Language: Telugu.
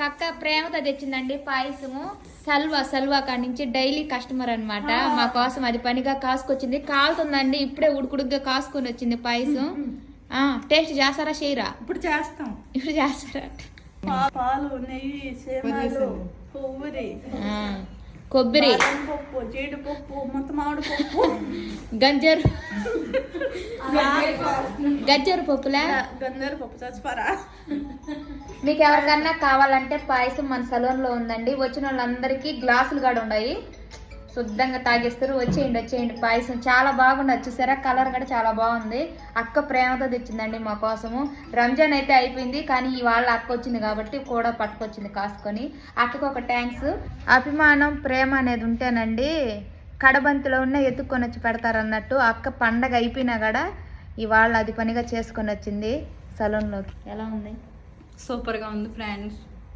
ఒక అక్క ప్రేమతో తెచ్చిందండి పాయసము. సల్వా కాడి నుంచి డైలీ కస్టమర్ అన్నమాట. మా కోసం అది పనిగా కాసుకొచ్చింది. కాలుతుందండి, ఇప్పుడే ఉడుకుడుగ్గా కాసుకొని వచ్చింది పాయసం. టేస్ట్ చేస్తారా చేయరా? ఇప్పుడు చేస్తారా? పాలు, నెయ్యి, సేమాలు, కొబ్బరి, పప్పు, జీడిపప్పు, మామిడి పప్పు, గజ్జరు పప్పులా గన్నేరు పప్పు చచ్చిపోరా. మీకు ఎవరికన్నా కావాలంటే పాయసం మన సలూన్ లో ఉందండి. వచ్చిన వాళ్ళందరికీ గ్లాసులు కూడా ఉన్నాయి, శుద్ధంగా తాగేస్తారు. వచ్చేయండి. పాయసం చాలా బాగుండదు, చూసారా? కలర్ కూడా చాలా బాగుంది. అక్క ప్రేమతో తెచ్చిందండి మా కోసము. రంజాన్ అయితే అయిపోయింది, కానీ ఇవాళ అక్క వచ్చింది కాబట్టి కూడా పట్టుకొచ్చింది కాసుకొని. అక్కకు ఒక థ్యాంక్స్. అభిమానం, ప్రేమ అనేది ఉంటేనండి కడబంతిలో ఉన్న ఎత్తుక్కొని వచ్చి పెడతారన్నట్టు. అక్క పండగ అయిపోయినా కూడా ఇవాళ అది పనిగా చేసుకొని వచ్చింది సలూన్లోకి. ఎలా ఉంది? సూపర్గా ఉంది ఫ్రెండ్స్.